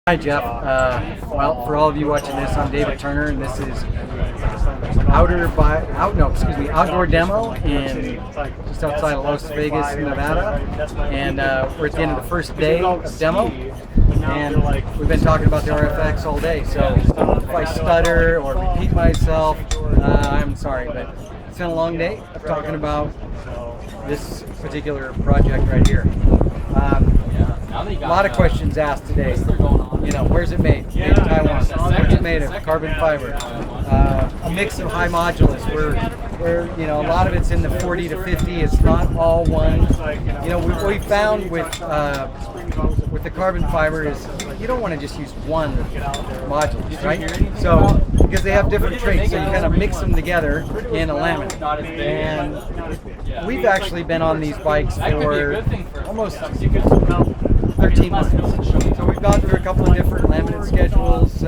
Hi Jeff. Well, for all of you watching this, I'm David Turner, and this is outdoor demo in just outside of Las Vegas, Nevada, and we're at the end of the first day of demo, and we've been talking about the RFX all day. So if I stutter or repeat myself, I'm sorry, but it's been a long day of talking about this particular project right here. A lot of questions asked today. You know, where's it made? Made in Taiwan. Where's it made of? Carbon fiber. A mix of high modulus where you know, a lot of it's in the 40 to 50. It's not all one. You know, what we found with the carbon fiber is you don't want to just use one modulus, right? So because they have different traits, so you kind of mix them together in a laminate. And we've actually been on these bikes for almost 13 months. So we've gone through a couple of different laminate schedules.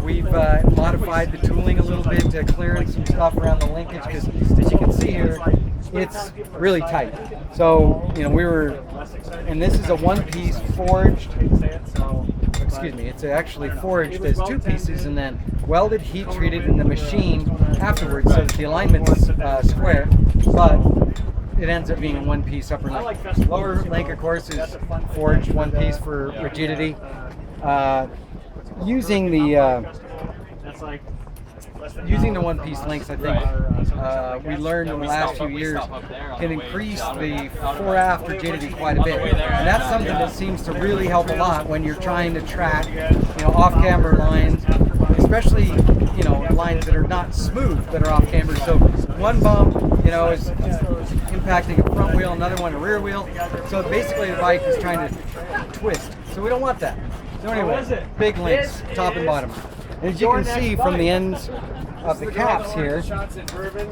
We've modified the tooling a little bit to clear some stuff around the linkage, because as you can see here, it's really tight. So, you know, and this is a one-piece forged, excuse me, it's actually forged as two pieces and then welded, heat treated in the machine afterwards so that the alignment's square, but it ends up being a one-piece upper link. Lower link, of course, is forged one piece for rigidity. Using the one-piece links, I think we learned in the last few years can increase the fore-aft rigidity quite a bit, and that's something that seems to really help a lot when you're trying to track, you know, off-camber lines, especially, you know, lines that are not smooth, that are off-camber. So one bump, you know, is impacting a front wheel, another one a rear wheel. So basically the bike is trying to twist. So we don't want that. So anyway, big links, top and bottom. As you can see from the ends of the caps here,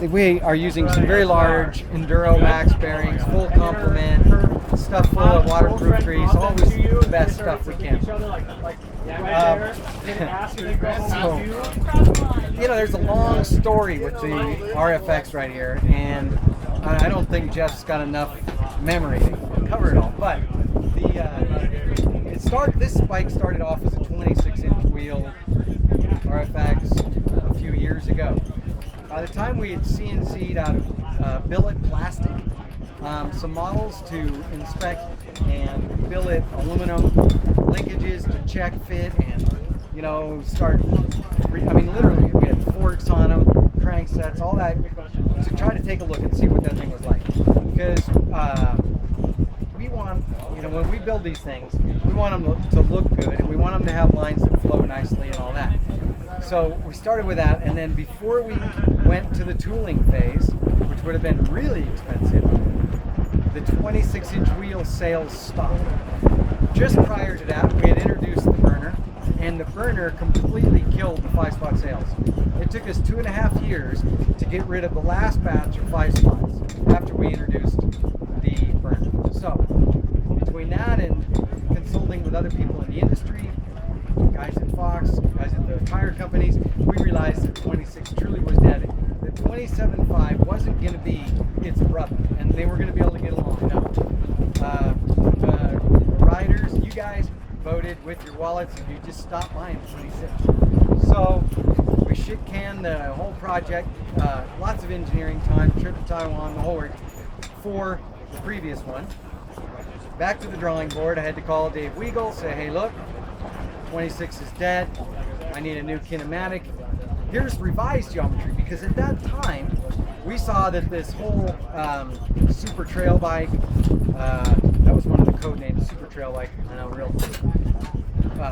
we are using some very large Enduro Max bearings, full complement, stuff full of waterproof grease, always the best stuff we can. So, you know, there's a long story with the RFX right here, and I don't think Jeff's got enough memory to cover it all, but this bike started off as a 26-inch wheel RFX a few years ago. By the time we had CNC'd out of billet plastic, some models to inspect and billet aluminum linkages to check fit and, you know, I mean, literally, we had forks on them, cranksets, all that, to try to take a look and see what that thing was like. Because we want, you know, when we build these things, we want them to look good, and we want them to have lines that flow nicely and all that. So we started with that, and then before we went to the tooling phase, which would have been really expensive, the 26-inch wheel sales stopped. Just prior to that, we had introduced the burner, and the burner completely killed the 5-spot sales. It took us 2.5 years to get rid of the last batch of 5 spots after we introduced the burner. So between that and consulting with other people in the industry, guys at Fox, guys at the tire companies, we realized that 26 truly was dead. That 27.5 wasn't going to be its brother, and they were going to be able to get along. The riders, you guys voted with your wallets, and you just stopped buying 26. So we shit canned the whole project, lots of engineering time, trip to Taiwan, the whole work, for the previous one. Back to the drawing board. I had to call Dave Weigel, say, hey, look, 26 is dead. I need a new kinematic. Here's revised geometry, because at that time we saw that this whole super trail bike, that was one of the code names, super trail bike, I know, real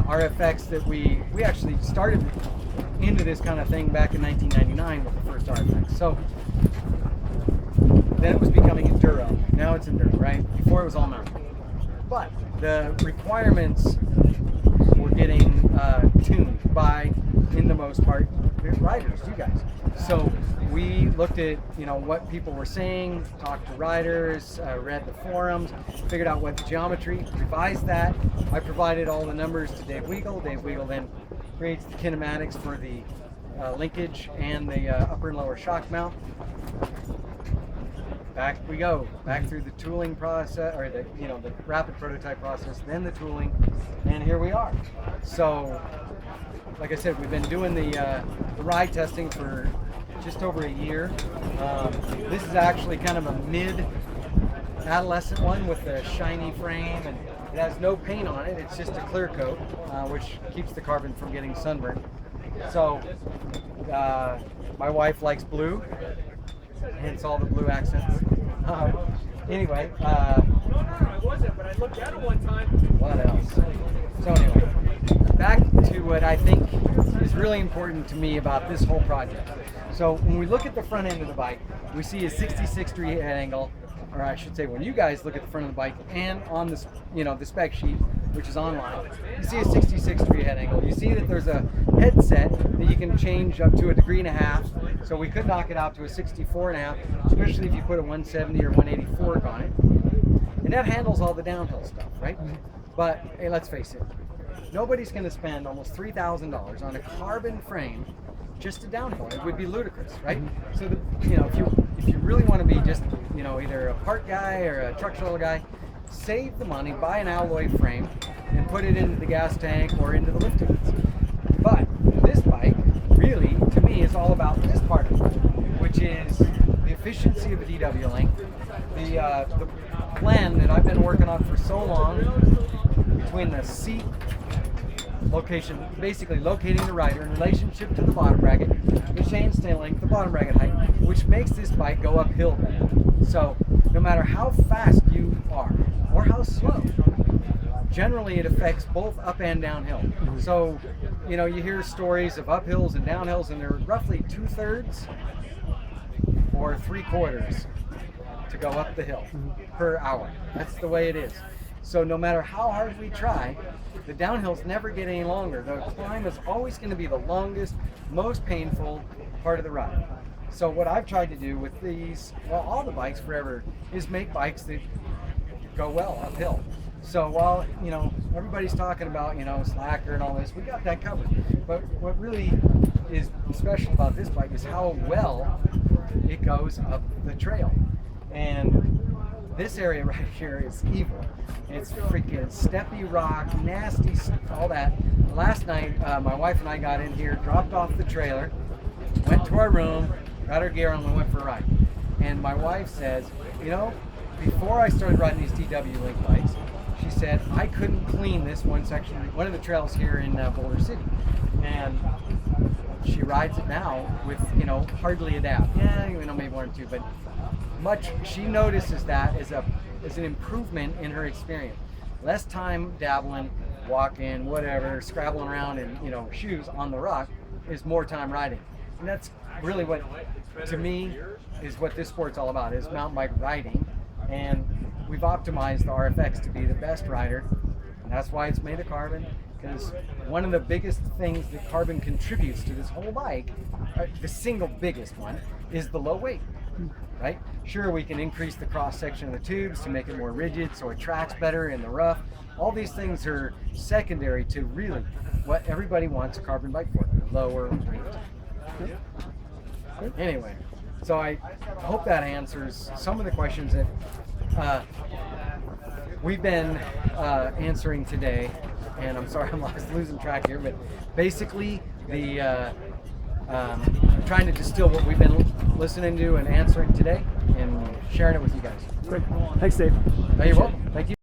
RFX, that we actually started into this kind of thing back in 1999 with the first RFX. So then it was becoming Enduro. Now it's Enduro, right? Before it was all mountain. But the requirements were getting tuned by, in the most part, riders, you guys. So we looked at, you know, what people were saying, talked to riders, read the forums, figured out what the geometry, revised that. I provided all the numbers to Dave Weigel. Dave Weigel then creates the kinematics for the linkage and the upper and lower shock mount. back we go, back through the tooling process, or the the rapid prototype process, then the tooling, and here we are. So, like I said, we've been doing the ride testing for just over a year. This is actually kind of a mid-adolescent one with a shiny frame, and it has no paint on it. It's just a clear coat, which keeps the carbon from getting sunburned. So, my wife likes blue, hence all the blue accents. Anyway, I wasn't, but I looked at it one time. What else? So anyway, back to what I think is really important to me about this whole project. So when we look at the front end of the bike, we see a 66-degree head angle, or I should say, when you guys look at the front of the bike and on this, the spec sheet, which is online, you see a 66-degree head angle. You see that there's a headset that you can change up to 1.5 degrees. So we could knock it out to a 64.5, especially if you put a 170 or 180 fork on it. And that handles all the downhill stuff, right? But hey, let's face it, nobody's going to spend almost $3,000 on a carbon frame just to downhill. It would be ludicrous, right? So if you really want to be just either a part guy or a truck shoulder guy, save the money, buy an alloy frame, and put it into the gas tank or into the lift tickets. But this bike, really, to me, is all about this part of it, which is the efficiency of the DW link, the plan that I've been working on for so long between the seat location, basically locating the rider in relationship to the bottom bracket, the chainstay length, the bottom bracket height, which makes this bike go uphill better. So no matter how fast you are or how slow, generally it affects both up and downhill. So you hear stories of uphills and downhills, and they're roughly 2/3 or 3/4 to go up the hill per hour. That's the way it is. So no matter how hard we try, the downhills never get any longer. The climb is always going to be the longest, most painful part of the ride. So what I've tried to do with these, all the bikes forever, is make bikes that go well uphill. So while everybody's talking about slacker and all this, we got that covered. But what really is special about this bike is how well it goes up the trail. And this area right here is evil. It's freaking steppy rock, nasty, all that. Last night, my wife and I got in here, dropped off the trailer, went to our room, got our gear on, and went for a ride. And my wife says, before I started riding these DW Link bikes, she said I couldn't clean this one section, one of the trails here in Boulder City. And she rides it now with, hardly a dab. Yeah, maybe 1 or 2, but she notices that as an improvement in her experience. Less time dabbling, walking, whatever, scrabbling around in shoes on the rock is more time riding. And that's really what, to me, is what this sport's all about, is mountain bike riding. And we've optimized the RFX to be the best rider, and that's why it's made of carbon. Because one of the biggest things that carbon contributes to this whole bike, the single biggest one, is the low weight. Right? Sure, we can increase the cross section of the tubes to make it more rigid so it tracks better in the rough. All these things are secondary to really what everybody wants a carbon bike for, lower weight. Anyway, so I hope that answers some of the questions that we've been answering today. And I'm sorry, I'm losing track here, but basically trying to distill what we've been listening to and answering today and sharing it with you guys. Great. Thanks, Dave. You're welcome. Thank you.